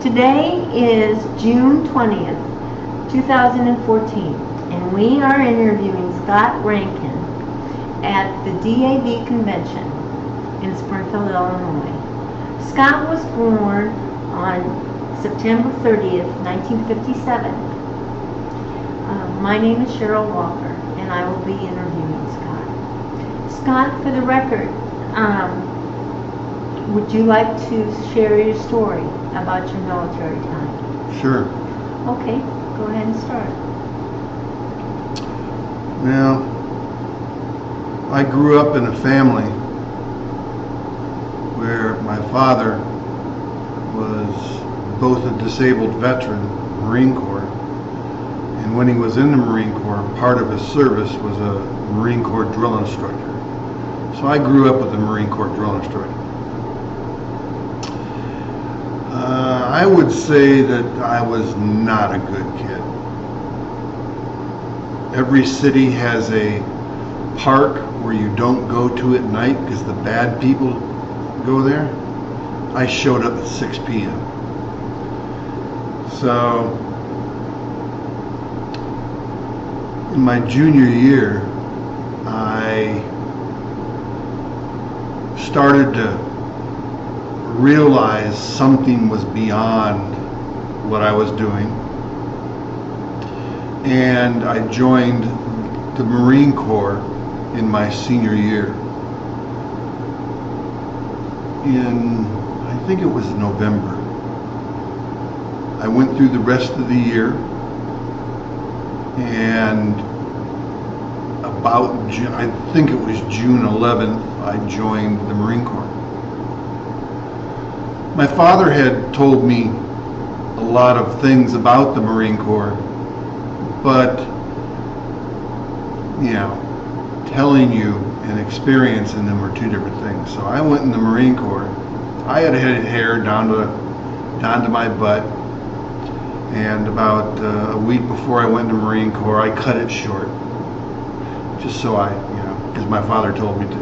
Today is June 20th, 2014, and we are interviewing Scott Rankin at the DAV convention in Springfield, Illinois. Scott was born on September 30th, 1957. My name is Cheryl Walker, and I will be interviewing Scott. Scott, for the record, would you like to share your story about your military time? Sure. Okay, go ahead and start. Well, I grew up in a family where my father was both a disabled veteran, Marine Corps, and when he was in the Marine Corps, part of his service was a Marine Corps drill instructor. So I grew up with a Marine Corps drill instructor. I would say that I was not a good kid. Every city has a park where you don't go to at night because the bad people go there. I showed up at 6 p.m. So in my junior year, I started to realize something was beyond what I was doing, and I joined the Marine Corps in my senior year. In, I think it was November. I went through the rest of the year, and about I think it was June 11th, I joined the Marine Corps. My father had told me a lot of things about the Marine Corps, but, you know, telling you and experiencing them are two different things. So I went in the Marine Corps. I had hair down to my butt, and about a week before I went in the Marine Corps, I cut it short, just so because my father told me to.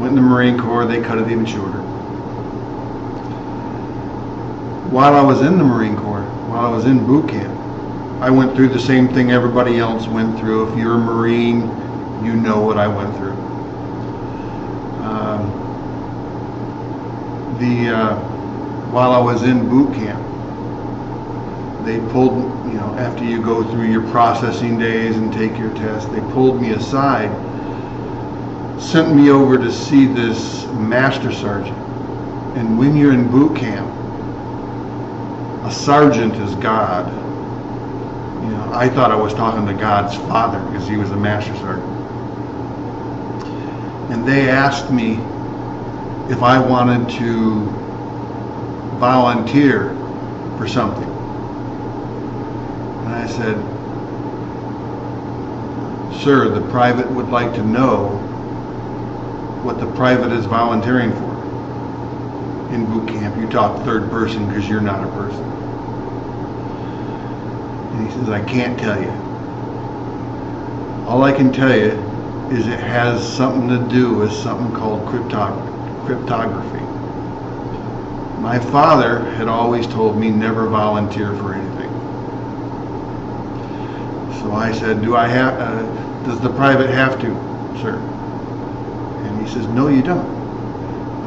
Went in the Marine Corps, they cut it even shorter. While I was in the Marine Corps, while I was in boot camp, I went through the same thing everybody else went through. If you're a Marine, you know what I went through. While I was in boot camp, they pulled, after you go through your processing days and take your test, they pulled me aside, sent me over to see this master sergeant. And when you're in boot camp, a sergeant is God. I thought I was talking to God's father because he was a master sergeant. And they asked me if I wanted to volunteer for something. And I said, "Sir, the private would like to know what the private is volunteering for." In boot camp, you talk third person because you're not a person. And he says, "I can't tell you. All I can tell you is it has something to do with something called cryptography." My father had always told me never volunteer for anything. So I said, does the private have to, sir? And he says, "No, you don't.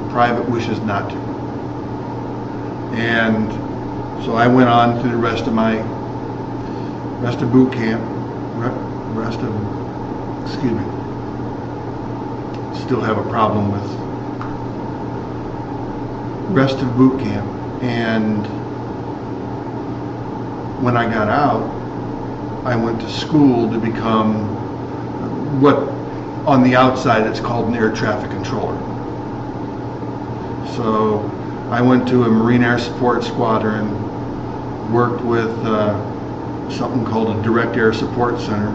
The private wishes not to." And so I went on through the rest of boot camp, still have a problem with rest of boot camp. And when I got out, I went to school to become what on the outside it's called an air traffic controller. So I went to a Marine Air Support Squadron, worked with something called a Direct Air Support Center,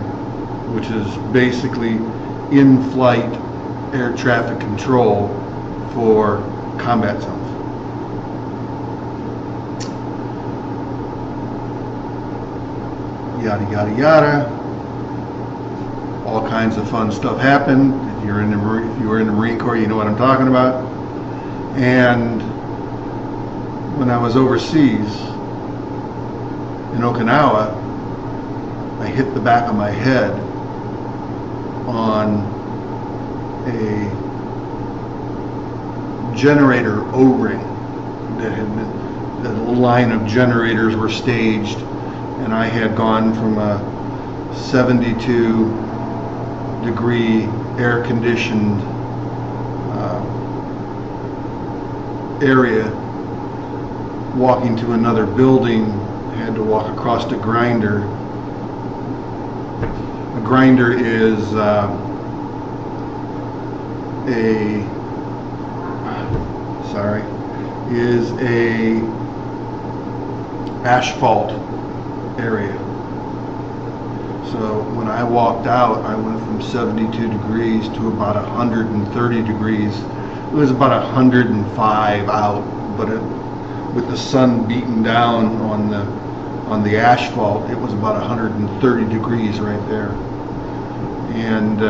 which is basically in-flight air traffic control for combat zones. Yada, yada, yada. All kinds of fun stuff happened. If you were in the Marine Corps, you know what I'm talking about. And when I was overseas in Okinawa, I hit the back of my head on a generator O-ring that had been, the line of generators were staged, and I had gone from a 72-degree air-conditioned area, walking to another building, had to walk across a grinder. A grinder is a asphalt area. So when I walked out, I went from 72 degrees to about 130 degrees. It was about 105 out, but with the sun beating down on the asphalt, it was about 130 degrees right there. And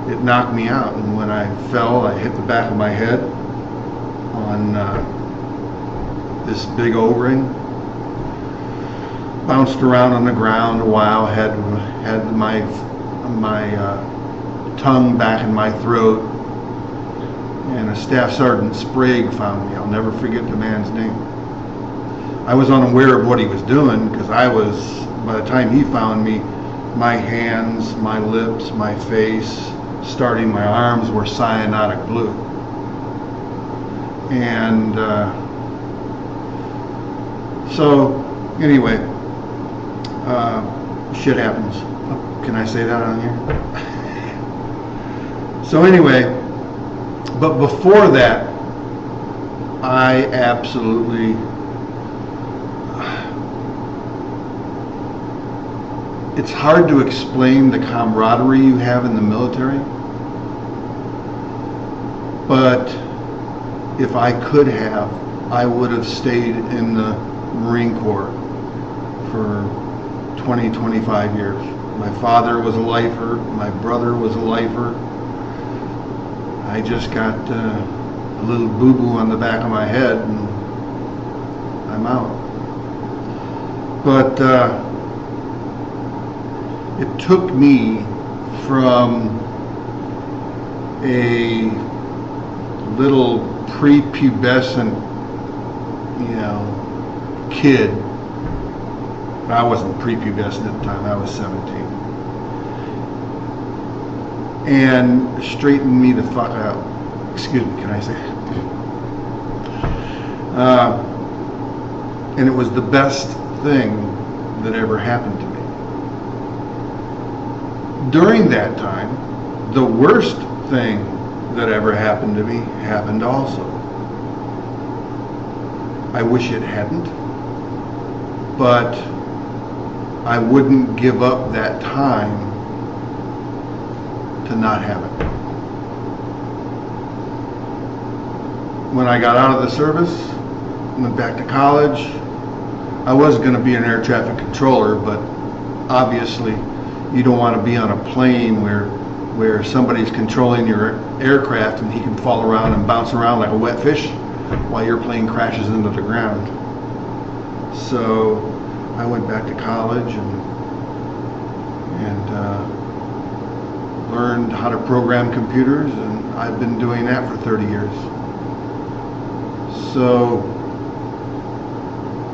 it knocked me out. And when I fell, I hit the back of my head on this big O-ring. Bounced around on the ground a while, had my tongue back in my throat, and a Staff Sergeant Sprague found me. I'll never forget the man's name. I was unaware of what he was doing because by the time he found me, my hands, my lips, my face, starting my arms were cyanotic blue. And so anyway, shit happens. Can I say that on here? So anyway, but before that, I absolutely, it's hard to explain the camaraderie you have in the military, but if I could have, I would have stayed in the Marine Corps for 20, 25 years. My father was a lifer, my brother was a lifer. I just got a little boo-boo on the back of my head and I'm out. But it took me from a little prepubescent, kid. I wasn't prepubescent at the time, I was 17. And straightened me the fuck out. Excuse me, can I say? And it was the best thing that ever happened to me. During that time, the worst thing that ever happened to me happened also. I wish it hadn't, but I wouldn't give up that time to not have it. When I got out of the service, went back to college, I was going to be an air traffic controller, but obviously you don't want to be on a plane where somebody's controlling your aircraft and he can fall around and bounce around like a wet fish while your plane crashes into the ground. So I went back to college and learned how to program computers, and I've been doing that for 30 years. So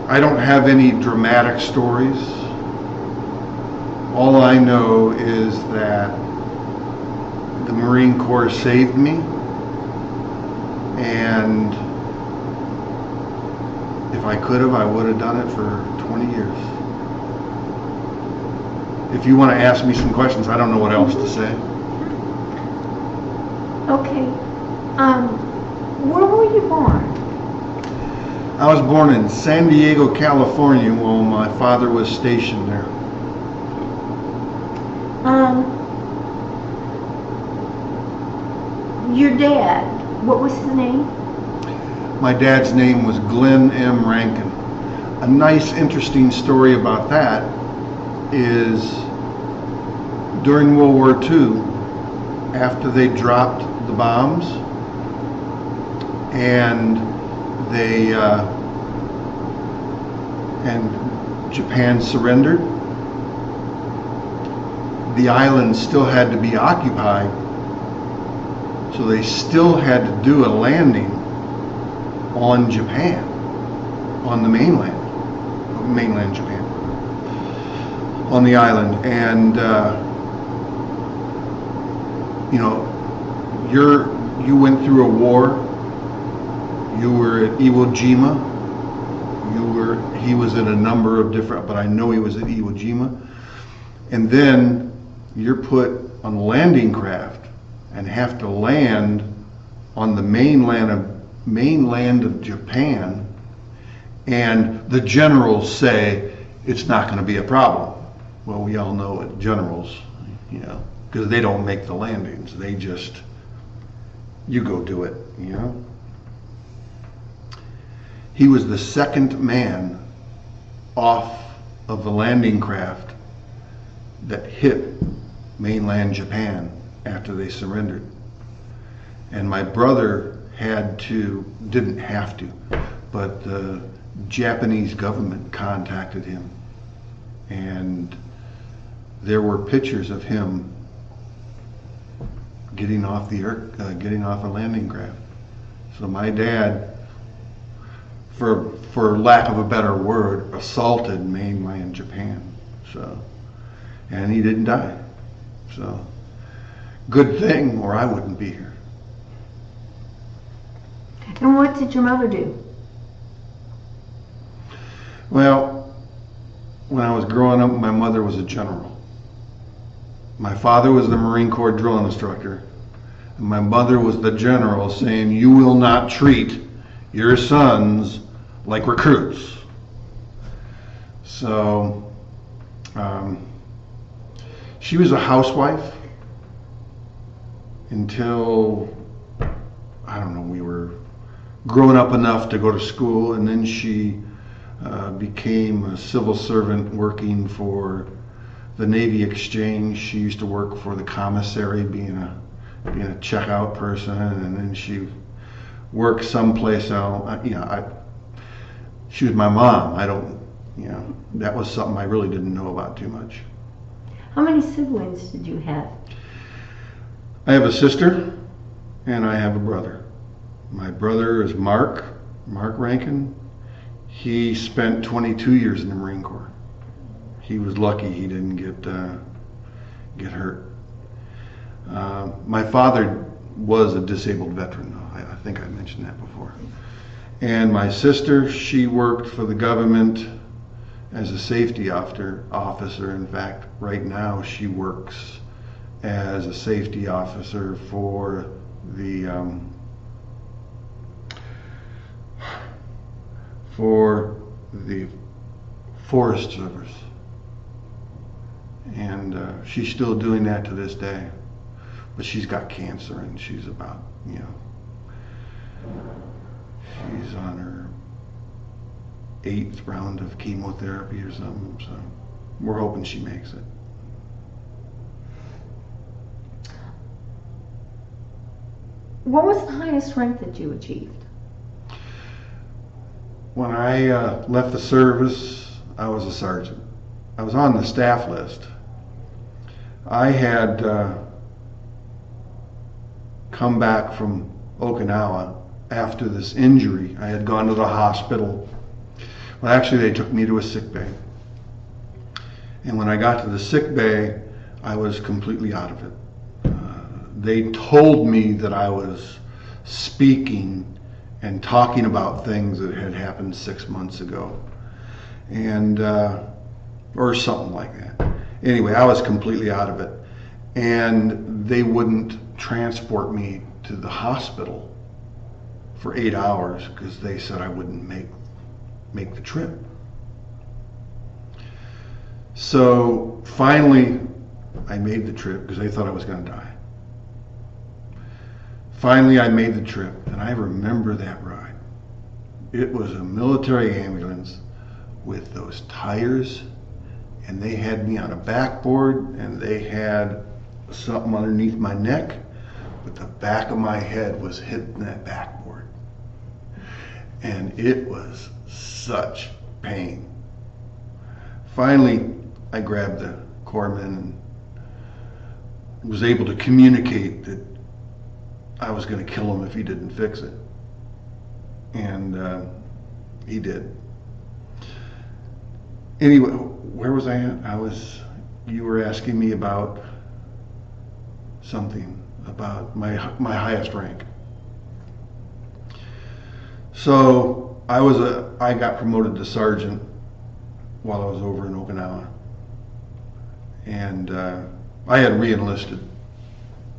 I don't have any dramatic stories. All I know is that the Marine Corps saved me, and if I could have, I would have done it for 20 years. If you want to ask me some questions, I don't know what else to say. Okay. Where were you born? I was born in San Diego, California, while my father was stationed there. Your dad, what was his name? My dad's name was Glenn M. Rankin. A nice, interesting story about that is during World War II, after they dropped the bombs and they and Japan surrendered. The island still had to be occupied, so they still had to do a landing on Japan, on the mainland Japan, on the island. And you know, you went through a war. You were at Iwo Jima. He was in a number of different, but I know he was at Iwo Jima. And then you're put on a landing craft and have to land on the mainland of Japan, and the generals say it's not going to be a problem. Well, we all know what generals, you know, because they don't make the landings. They just, you go do it, you know. He was the second man off of the landing craft that hit mainland Japan after they surrendered. And my brother didn't have to, but the Japanese government contacted him, and there were pictures of him getting off a landing craft. So my dad, for lack of a better word, assaulted mainland Japan. So, and he didn't die. So, good thing, or I wouldn't be here. And what did your mother do? Well, when I was growing up, my mother was a general. My father was the Marine Corps drill instructor, and my mother was the general, saying, "You will not treat your sons like recruits." So, she was a housewife until, I don't know, we were grown up enough to go to school, and then she became a civil servant working for the Navy Exchange. She used to work for the commissary, being a checkout person, and then she worked someplace else. You know, she was my mom. That was something I really didn't know about too much. How many siblings did you have? I have a sister, and I have a brother. My brother is Mark Rankin. He spent 22 years in the Marine Corps. He was lucky he didn't get hurt. My father was a disabled veteran, though. I think I mentioned that before. And my sister, she worked for the government as a safety officer. In fact, right now she works as a safety officer for the Forest Service. And she's still doing that to this day. But she's got cancer, and she's about, she's on her 8th round of chemotherapy or something, so we're hoping she makes it. What was the highest rank that you achieved? When I left the service, I was a sergeant. I was on the staff list. I had come back from Okinawa after this injury. I had gone to the hospital. Well, actually, they took me to a sick bay. And when I got to the sick bay, I was completely out of it. They told me that I was speaking and talking about things that had happened 6 months ago, and or something like that. Anyway, I was completely out of it, and they wouldn't transport me to the hospital for 8 hours because they said I wouldn't make the trip. So finally, I made the trip because they thought I was going to die. Finally, I made the trip, and I remember that ride. It was a military ambulance with those tires, and they had me on a backboard, and they had something underneath my neck, but the back of my head was hitting that backboard. And it was such pain. Finally, I grabbed the corpsman and was able to communicate that I was going to kill him if he didn't fix it. And he did. Anyway, where was I at? You were asking me about something, about my highest rank. So I got promoted to sergeant while I was over in Okinawa. And I had re-enlisted,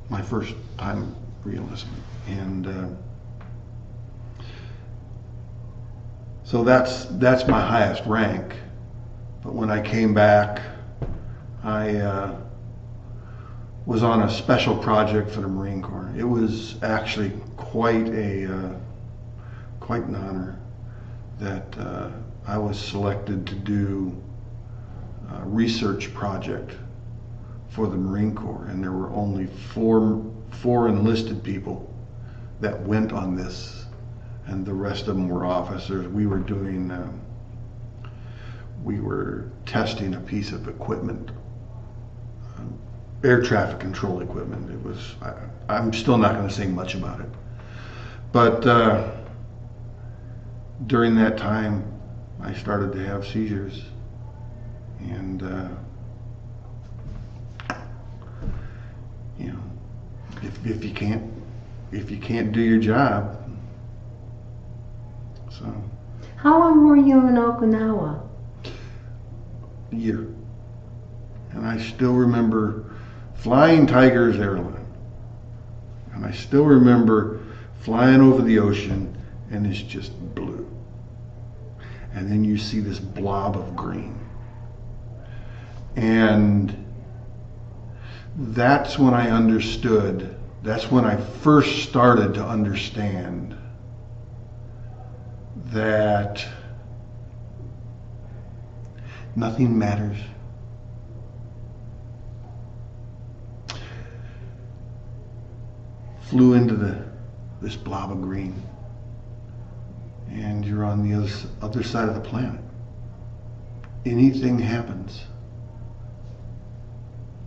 my first time re-enlistment. And so that's my highest rank. But when I came back, I was on a special project for the Marine Corps. It was actually quite an honor that I was selected to do a research project for the Marine Corps, and there were only four enlisted people that went on this, and the rest of them were officers. We were testing a piece of equipment, air traffic control equipment. It was, I'm still not going to say much about it, but during that time I started to have seizures, and you know, if you can't do your job. So how long were you in Okinawa? A year. And I still remember flying Tigers Airline. And I still remember flying over the ocean, and it's just blue. And then you see this blob of green. And that's when I understood, that's when I first started to understand that nothing matters. Flew into this blob of green, and you're on the other side of the planet. Anything happens,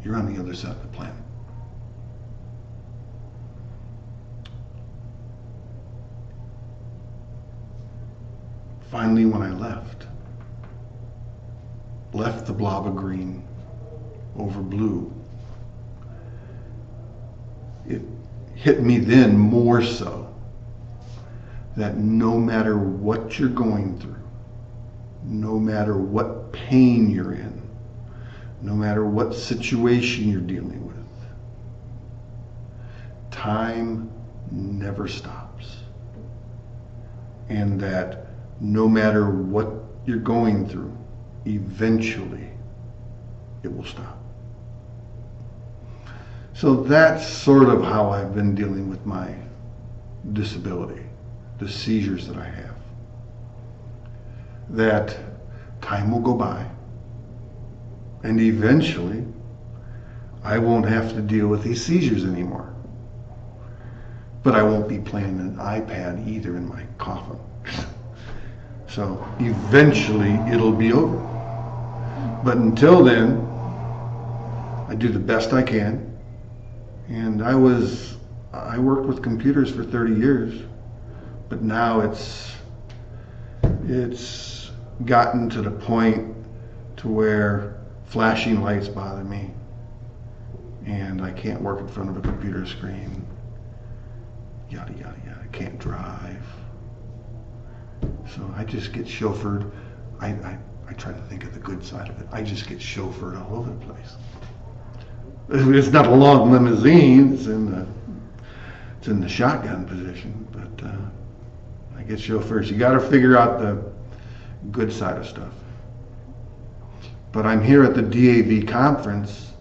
you're on the other side of the planet. Finally, when I left the blob of green over blue, it hit me then more so that no matter what you're going through, no matter what pain you're in, no matter what situation you're dealing with, time never stops. And that no matter what you're going through, eventually it will stop. So that's sort of how I've been dealing with my disability, the seizures that I have. That time will go by, and eventually I won't have to deal with these seizures anymore. But I won't be playing an iPad either in my coffin. So eventually it'll be over. But until then, I do the best I can. And I worked with computers for 30 years, but now it's gotten to the point to where flashing lights bother me, and I can't work in front of a computer screen, yada yada yada. I can't drive, so I just get chauffeured. I try to think of the good side of it. I just get chauffeured all over the place. It's not a long limousine. It's in the shotgun position, but I get chauffeurs. You got to figure out the good side of stuff. But I'm here at the DAV conference,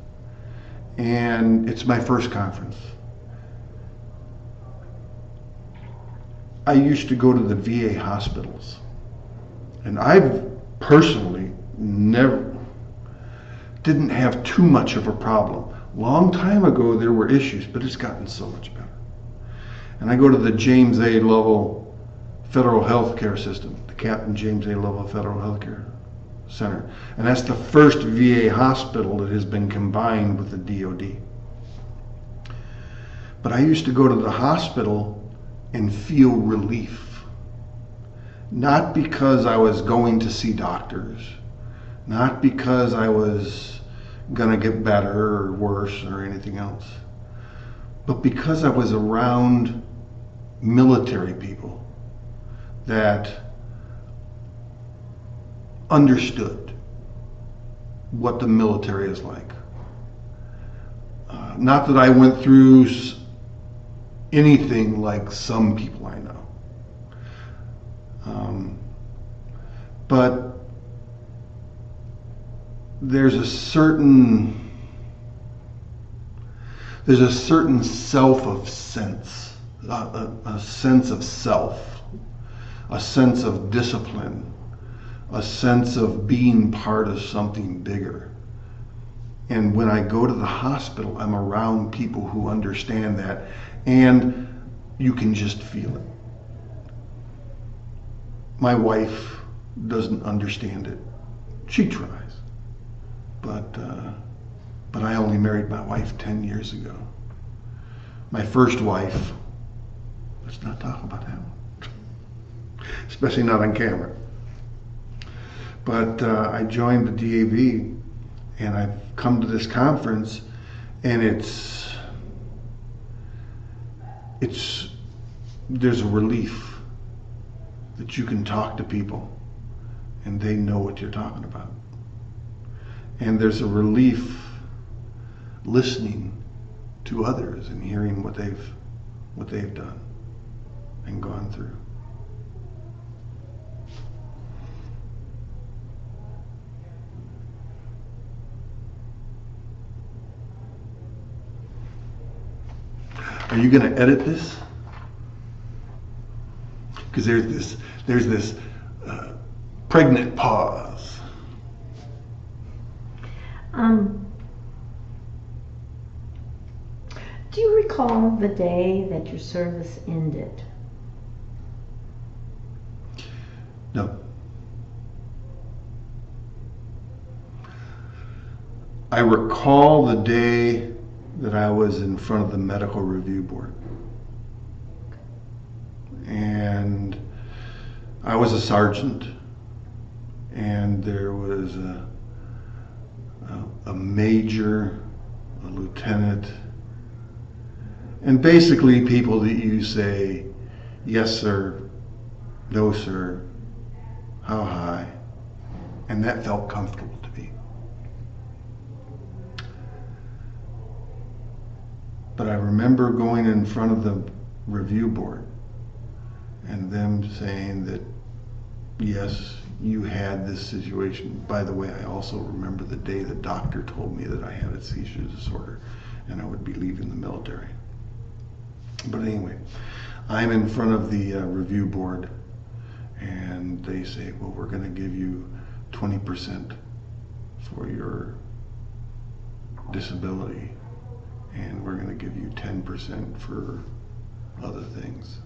and it's my first conference. I used to go to the VA hospitals, and I've personally didn't have too much of a problem. Long time ago there were issues, but it's gotten so much better. And I go to the James A. Lovell federal health care system, the Captain James A. Lovell Federal Health Care Center. And that's the first VA hospital that has been combined with the DOD. But I used to go to the hospital and feel relief. Not because I was going to see doctors, not because I was gonna get better or worse or anything else, but because I was around military people that understood what the military is like. Not that I went through anything like some people I know. But there's a certain self of sense, a sense of self, a sense of discipline, a sense of being part of something bigger. And when I go to the hospital, I'm around people who understand that, and you can just feel it. My wife doesn't understand it. She tries. But I only married my wife 10 years ago. My first wife, let's not talk about that one, especially not on camera. But I joined the DAV, and I've come to this conference, and there's a relief that you can talk to people and they know what you're talking about. And there's a relief listening to others and hearing what they've done and gone through. Are you going to edit this? Because there's this pregnant pause. Do you recall the day that your service ended? No. I recall the day that I was in front of the medical review board. And I was a sergeant, and there was a major, a lieutenant, and basically people that you say, yes sir, no sir, how high, and that felt comfortable to me. But I remember going in front of the review board and them saying that, yes, you had this situation. By the way, I also remember the day the doctor told me that I had a seizure disorder and I would be leaving the military. But anyway, I'm in front of the review board, and they say, well, we're going to give you 20% for your disability, and we're going to give you 10% for other things.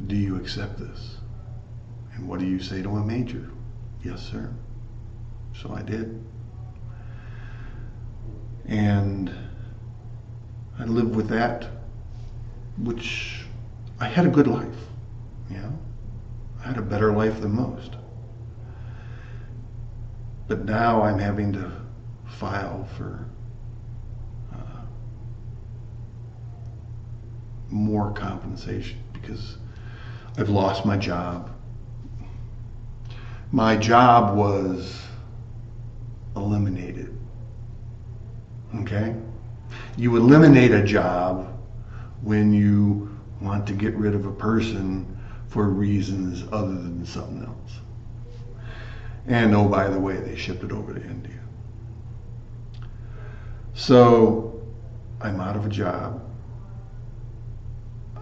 Do you accept this? And what do you say to a major? Yes, sir. So I did. And I lived with that, which I had a good life. You know, I had a better life than most. But now I'm having to file for more compensation because I've lost my job. My job was eliminated. Okay? You eliminate a job when you want to get rid of a person for reasons other than something else. And oh, by the way, they shipped it over to India. So I'm out of a job.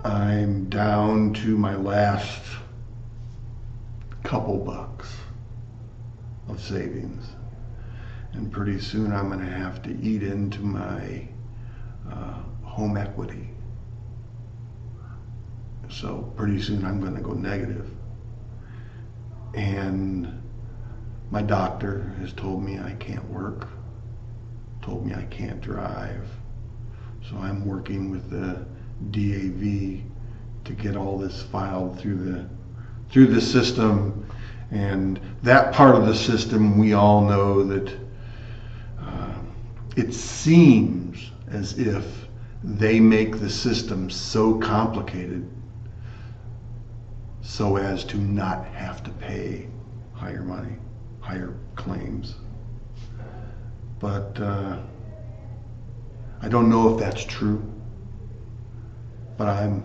I'm down to my last couple bucks of savings. And pretty soon I'm going to have to eat into my home equity. So pretty soon I'm going to go negative. And my doctor has told me I can't work, told me I can't drive. So I'm working with the DAV to get all this filed through the system. And that part of the system, we all know that it seems as if they make the system so complicated so as to not have to pay higher money, higher claims. But I don't know if that's true. But I'm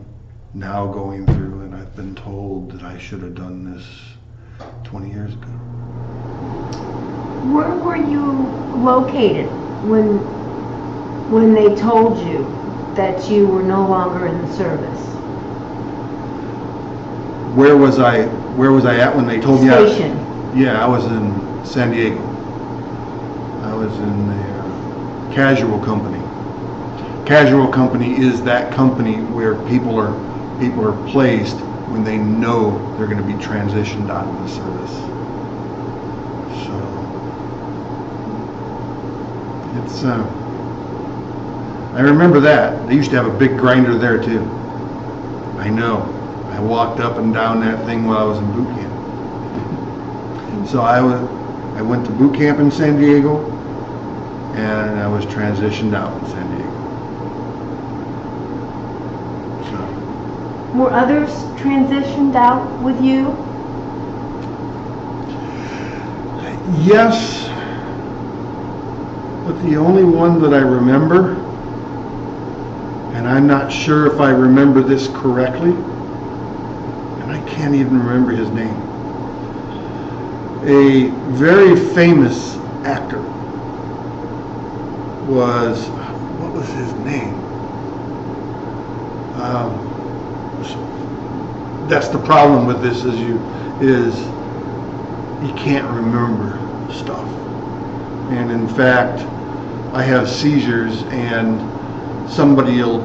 now going through, and I've been told that I should have done this 20 years ago. Where were you located when they told you that you were no longer in the service? Where was I at when they told me? Station. Yeah, I was in San Diego. I was in the Casual Company. Casual Company is that company where people are placed when they know they're going to be transitioned out of the service. So it's I remember that. They used to have a big grinder there too. I know. I walked up and down that thing while I was in boot camp. So I went to boot camp in San Diego, and I was transitioned out in San Diego. So. Were others transitioned out with you? Yes, but the only one that I remember, and I'm not sure if I remember this correctly, and I can't even remember his name. A very famous actor was, what was his name? That's the problem with this is you can't remember stuff. And in fact, I have seizures and somebody will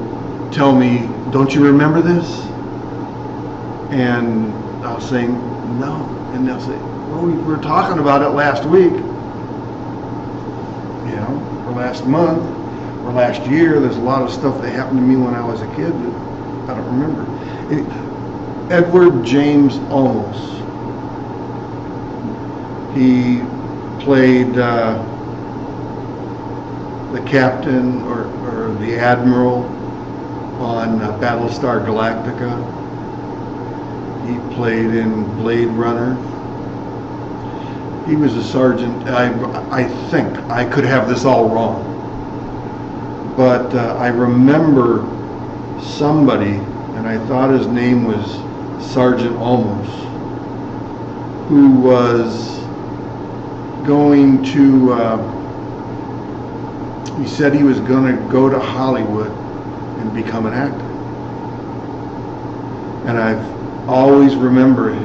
tell me, don't you remember this? And I'll say, no. And they'll say, well, we were talking about it last week, or last month, or last year. There's a lot of stuff that happened to me when I was a kid that I don't remember. Edward James Olmos. He played the captain or the admiral on Battlestar Galactica. He played in Blade Runner. He was a sergeant. I think I could have this all wrong, but I remember somebody, and I thought his name was Sergeant Olmos, who was going to, he said he was going to go to Hollywood and become an actor. And I've always remembered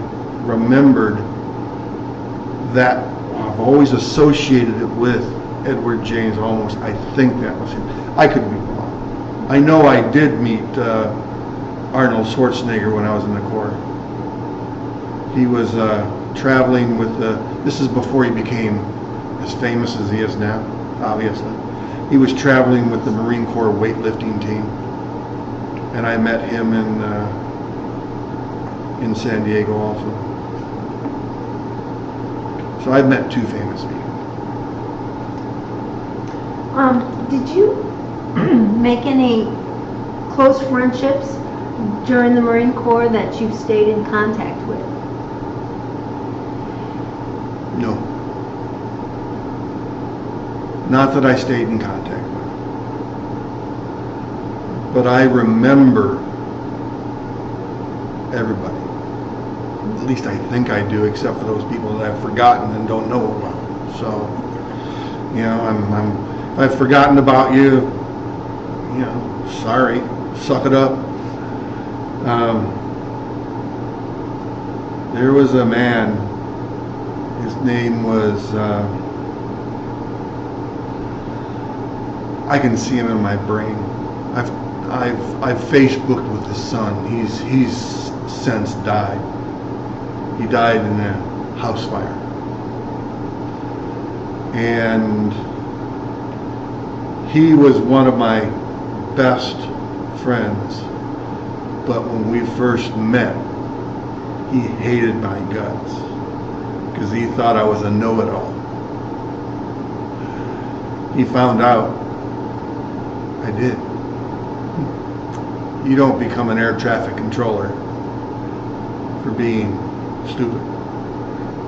that. I've always associated it with Edward James Olmos. I think that was him. I could be wrong. I know I did meet Arnold Schwarzenegger when I was in the Corps. He was traveling with this is before he became as famous as he is now, obviously. He was traveling with the Marine Corps weightlifting team, and I met him in San Diego also. So I've met two famous people. Did you make any close friendships during the Marine Corps that you've stayed in contact with? No. Not that I stayed in contact with. But I remember everybody. At least I think I do, except for those people that I've forgotten and don't know about. So, if I've forgotten about you, sorry, suck it up. There was a man, his name was, I can see him in my brain. I've Facebooked with his son. He's since died. He died in a house fire. And he was one of my best friends. But when we first met, he hated my guts because he thought I was a know-it-all. He found out I did. You don't become an air traffic controller for being stupid.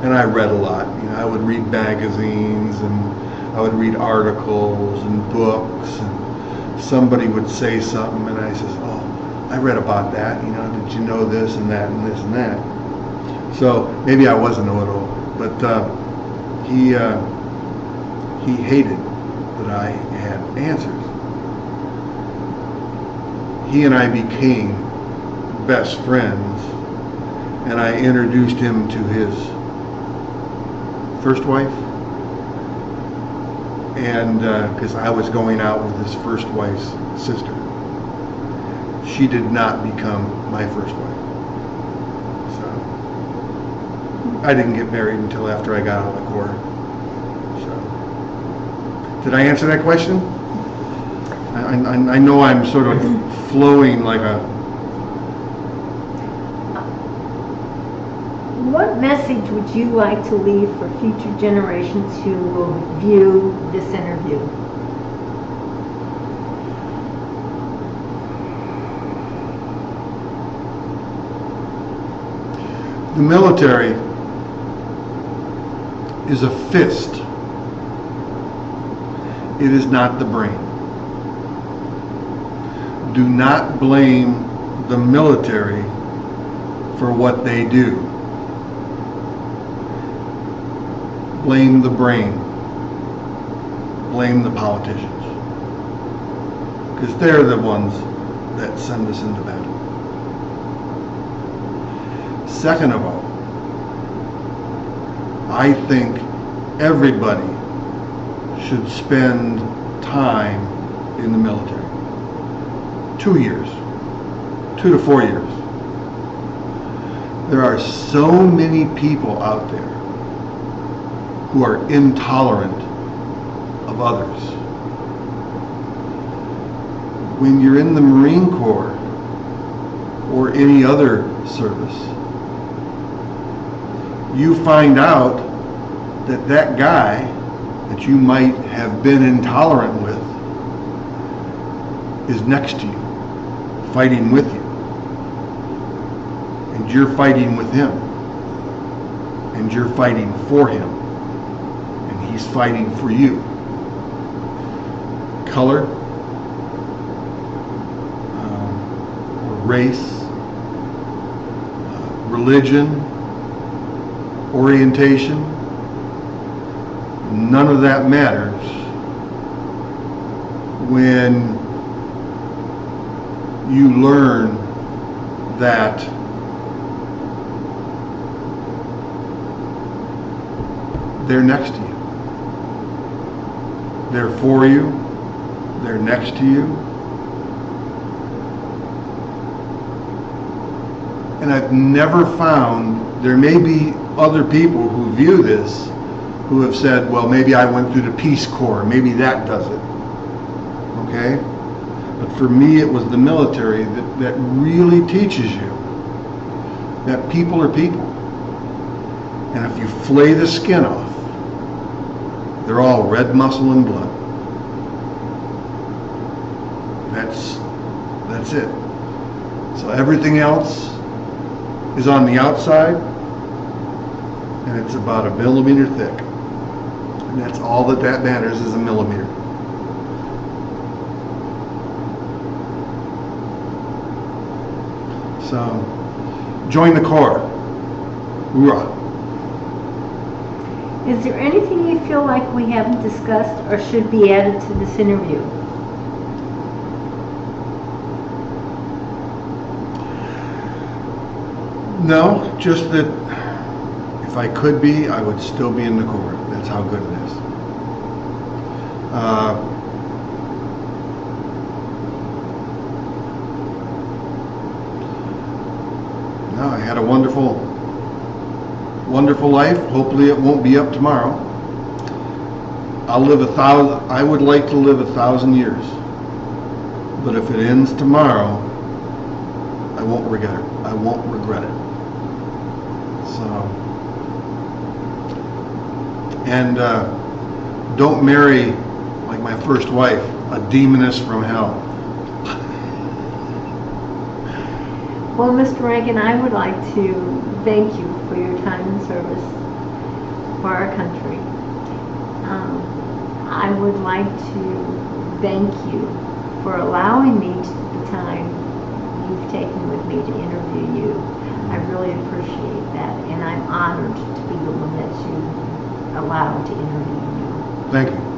And I read a lot. You know, I would read magazines and I would read articles and books, and somebody would say something and I says, oh, I read about that, you know, did you know this and that and this and that? So maybe I was a know-it-all, but he hated that I had answers. He and I became best friends, and I introduced him to his first wife, and because I was going out with his first wife's sister. She did not become my first wife. So I didn't get married until after I got out of the Corps. So did I answer that question? I know I'm sort of flowing like a... What message would you like to leave for future generations who will view this interview? The military is a fist. It is not the brain. Do not blame the military for what they do. Blame the brain. Blame the politicians. Because they're the ones that send us into battle. Second of all, I think everybody should spend time in the military. 2 years, 2 to 4 years. There are so many people out there who are intolerant of others. When you're in the Marine Corps or any other service, you find out that that guy that you might have been intolerant with is next to you, fighting with you. And you're fighting with him. And you're fighting for him. And he's fighting for you. Color, or race, religion, orientation, none of that matters when you learn that they're next to you. They're for you. They're next to you. And I've never found, there may be other people who view this who have said, well, maybe I went through the Peace Corps, maybe that does it. Okay? But for me, it was the military that really teaches you that people are people. And if you flay the skin off, they're all red muscle and blood. That's it. So everything else is on the outside, and it's about 1 millimeter thick. And that's all that matters, is 1 millimeter. So, join the Corps. Hoorah. Is there anything you feel like we haven't discussed or should be added to this interview? No, just that if I could be, I would still be in the Corps. That's how good it is. wonderful, wonderful life. Hopefully it won't be up tomorrow. I would like to live 1,000 years. But if it ends tomorrow, I won't regret it. I won't regret it. So, and don't marry, like my first wife, a demoness from hell. Well, Mr. Rankin, I would like to thank you for your time and service for our country. I would like to thank you for allowing me the time you've taken with me to interview you. I really appreciate that, and I'm honored to be the one that you allowed to interview you. Thank you.